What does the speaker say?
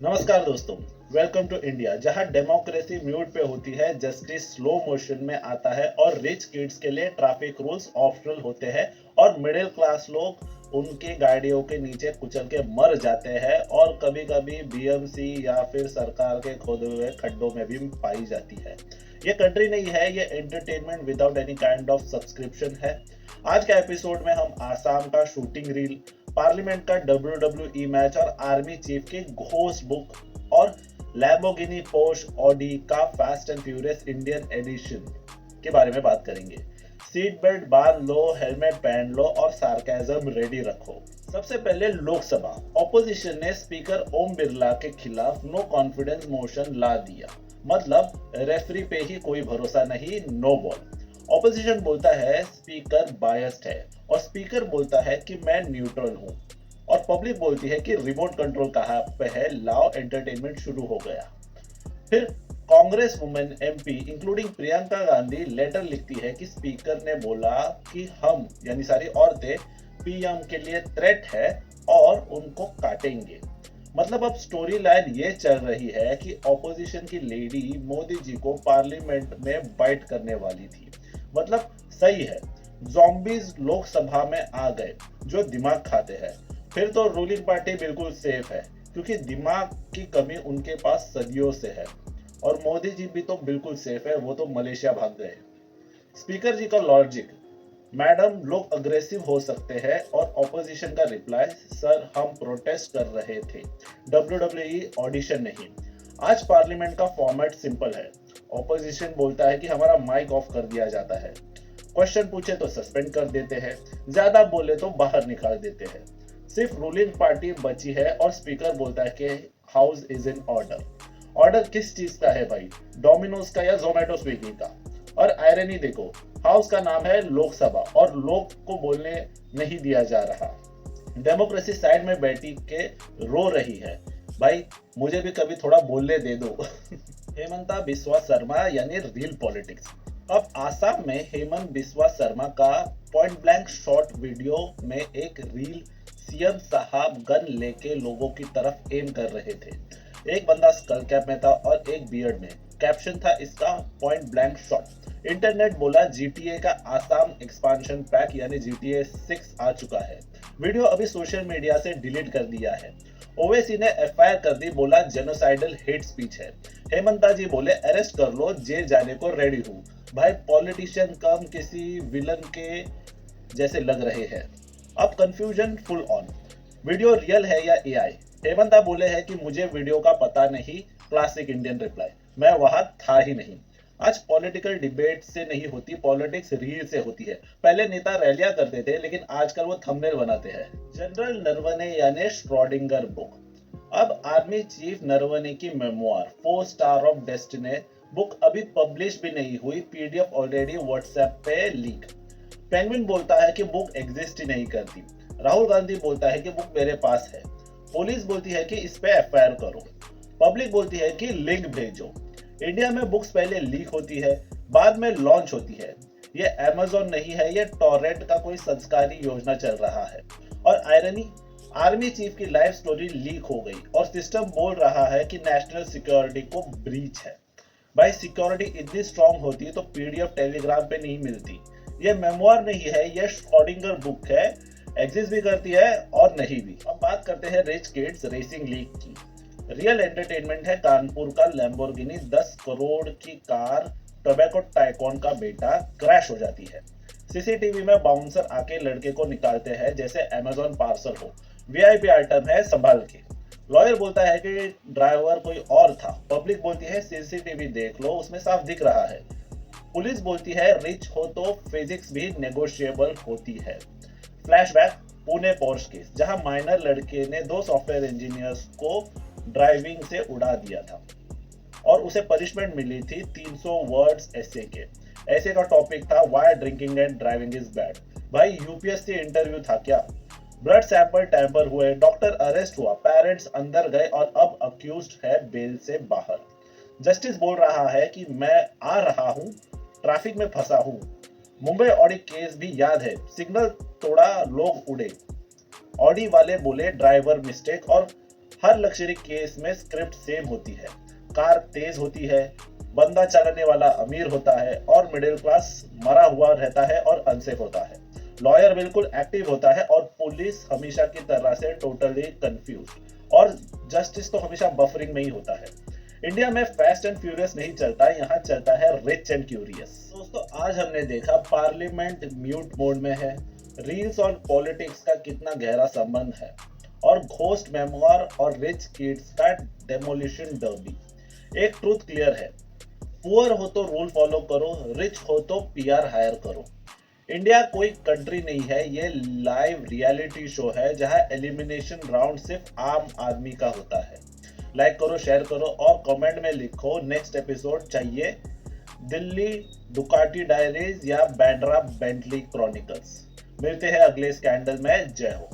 नमस्कार दोस्तों। Welcome to India, जहां डेमोक्रेसी म्यूट पे होती है, जस्टिस स्लो मोशन में आता है और रिच किड्स के लिए ट्रैफिक रूल्स ऑप्शनल होते हैं और मिडिल क्लास लोग उनके गाड़ियों के नीचे कुचल के मर जाते हैं और कभी कभी बीएमसी या फिर सरकार के खोदे हुए खड्डों में भी पाई जाती है। ये कंट्री नहीं है, ये entertainment without any kind of subscription है। आज के एपिसोड में हम आसाम का शूटिंग रील, पार्लियामेंट का WWE मैच और आर्मी चीफ की घोस्ट बुक और लैम्बोर्गिनी पोर्श ऑडी का fast and furious Indian edition के बारे में बात करेंगे। सीट बेल्ट बांध लो, हेलमेट पहन लो और सार्केज्म रेडी रखो। सबसे पहले लोकसभा ऑपोजिशन ने स्पीकर ओम बिरला के खिलाफ नो कॉन्फिडेंस मोशन ला दिया। मतलब रेफरी पे ही कोई भरोसा नहीं, नो बॉल। ऑपोजिशन बोलता है स्पीकर बायस्ड है और स्पीकर बोलता है कि मैं न्यूट्रल हूँ और पब्लिक बोलती है कि रिमोट कंट्रोल कहाँ पे है, लाओ एंटरटेनमेंट शुरू हो गया। फिर Congress women MP including Priyanka Gandhi letter लिखती है कि स्पीकर ने बोला कि हम यानी सारी औरतें पीएम के लिए थ्रेट है और उनको काटेंगे। मतलब अब स्टोरी लाइन ये चल रही है कि ऑपोजिशन की लेडी मोदी जी को पार्लियामेंट में बाइट करने वाली थी। मतलब सही है, जॉम्बीज लोकसभा में आ गए जो दिमाग खाते हैं। फिर तो रूलिंग पार्टी बिल्कुल सेफ है क्योंकि दिमाग की कमी उनके पास सदियों से है। और मोदी जी भी तो बिल्कुल सेफ है, वो तो मलेशिया भाग गए। स्पीकर जी का लॉजिक, मैडम लोग अग्रेसिव हो सकते हैं और ऑपोजिशन का रिप्लाई, सर हम प्रोटेस्ट कर रहे थे, WWE ऑडिशन नहीं। आज पार्लियामेंट का फॉर्मेट सिंपल है। ऑपोजिशन बोलता है कि हमारा माइक ऑफ कर दिया जाता है, क्वेश्चन पूछे तो सस्पेंड कर देते हैं, ज्यादा बोले तो बाहर निकाल देते हैं। सिर्फ रूलिंग पार्टी बची है और स्पीकर बोलता है कि house is in order. Order किस चीज का है भाई, डोमिनोज का या जोमेटो स्विगी का? और आयरनी देखो, हाउस का नाम है लोकसभा और लोग को बोलने नहीं दिया जा रहा। डेमोक्रेसी साइड में बैठी के रो रही है, भाई मुझे भी कभी थोड़ा बोलने दे दो। हेमंता बिस्वा शर्मा यानी रियल पॉलिटिक्स। अब आसाम में हेमंत बिस्वा शर्मा का पॉइंट ब्लैंक शॉट वीडियो में एक रील, सीएम साहब गन लेके लोगों की तरफ एम कर रहे थे। एक बंदा स्कल कैप में था और एक बियर्ड में। कैप्शन था इसका पॉइंट ब्लैंक शॉट। इंटरनेट बोला जीटीए का आसाम एक्सपांशन पैक यानी जीटीए 6 आ चुका है। वीडियो अभी सोशल मीडिया से डिलीट कर दिया है। ओवैसी ने एफआईआर कर दी, बोला जेनोसाइडल हेट स्पीच है। हेमंता जी बोले अरेस्ट कर लो, जेल जाने को रेडी हूँ। भाई पॉलिटिशियन कम किसी विलन के जैसे लग रहे हैं। अब confusion full on, video real है या एआई? हेमंता बोले हैं कि मुझे वीडियो का पता नहीं, क्लासिक इंडियन रिप्लाई, मैं वहां था ही नहीं। आज पॉलिटिकल डिबेट से नहीं होती, पॉलिटिक्स रील से होती है। पहले नेता रैलियां करते थे लेकिन आजकल वो थंबनेल बनाते हैं। जनरल नरवणे यानी श्रोडिंगर बुक। अब आर्मी चीफ नरवणे की memoir 4 star of destiny book अभी पब्लिश भी नहीं हुई, पीडीएफ ऑलरेडी व्हाट्सएप पे लीक। पेंगुइन बोलता है कि बुक एग्जिस्ट ही नहीं करती। राहुल गांधी बोलता है कि बुक मेरे पास है। पुलिस बोलती है कि इस पे एफआईआर करो। पब्लिक बोलती है कि लिंक भेजो। इंडिया में बुक्स पहले लीक होती है, बाद में लॉन्च होती है। ये अमेज़न नहीं है, ये टॉरेंट का कोई संस्कारी योजना चल रहा है। और आयरनी, आर्मी चीफ की लाइफ स्टोरी लीक हो गई और सिस्टम बोल रहा है कि नेशनल सिक्योरिटी को ब्रीच है। भाई सिक्योरिटी इतनी स्ट्रांग होती तो पीडीएफ टेलीग्राम पे नहीं मिलती। ये मेमोयर नहीं है, ये श्रोडिंगर बुक है, एग्जिस्ट भी करती है और नहीं भी। अब बात करते हैं रिच किड्स रेसिंग लीग की। रियल एंटरटेनमेंट है कानपुर का लैम्बोर्गिनी 10 करोड़ की कार, टोबैको टाइकॉन का बेटा, क्रैश हो जाती है। सीसीटीवी में बाउंसर आके लड़के को निकालते हैं जैसे अमेज़न पार्सल हो। वीआईपी आइटम है, संभाल के। लॉयर बोलता है कि ड्राइवर कोई और था। पब्लिक बोलती है सीसीटीवी देख लो, उसमें साफ दिख रहा है। पुलिस बोलती है रिच हो तो फिजिक्स भी नेगोशिएबल होती है। फ्लैशबैक, पुणे पोर्श केस, जहां माइनर लड़के ने 2 सॉफ्टवेयर इंजीनियर्स को ड्राइविंग से उड़ा दिया था और उसे पनिशमेंट मिली थी 300 वर्ड्स ऐसे के। ऐसे का टॉपिक था why drinking and driving is bad. भाई यूपीएससी इंटरव्यू था क्या? ब्लड सैंपल टैंपर हुए, डॉक्टर अरेस्ट हुआ, पेरेंट्स अंदर गए और अब अक्यूज्ड है बेल से बाहर। जस्टिस बोल रहा है कि मैं आ रहा हूं, ट्रैफिक में फंसा हूं। मुंबई ऑडी केस भी याद है, सिग्नल तोड़ा, लोग उड़े। ऑडी वाले बोले ड्राइवर मिस्टेक और हर लग्जरी केस में स्क्रिप्ट सेम होती है। कार तेज होती है, बंदा चलाने वाला अमीर होता है और मिडिल क्लास मरा हुआ रहता है और अनसेफ होता है। लॉयर बिल्कुल एक्टिव होता है और पुलिस हमेशा की तरह से टोटली कंफ्यूज, और जस्टिस तो हमेशा बफरिंग में ही होता है। इंडिया में फास्ट एंड फ्यूरियस नहीं चलता, यहाँ चलता है रिच एंड क्यूरियस। दोस्तों, आज हमने देखा पार्लियामेंट म्यूट मोड में है, रील्स और पॉलिटिक्स का कितना गहरा संबंध है, और घोस्ट मेमोर और रिच किड्स का डेमोलिशन डर्बी। एक ट्रूथ क्लियर है, पुअर हो तो रूल फॉलो करो, रिच हो तो पीआर हायर करो। इंडिया कोई कंट्री नहीं है, ये लाइव रियलिटी शो है जहां एलिमिनेशन राउंड सिर्फ आम आदमी का होता है। लाइक करो, शेयर करो और कमेंट में लिखो नेक्स्ट एपिसोड चाहिए दिल्ली डुकाटी डायरीज या बैंड्रा बेंटली क्रॉनिकल्स। मिलते हैं अगले स्कैंडल में। जय हो।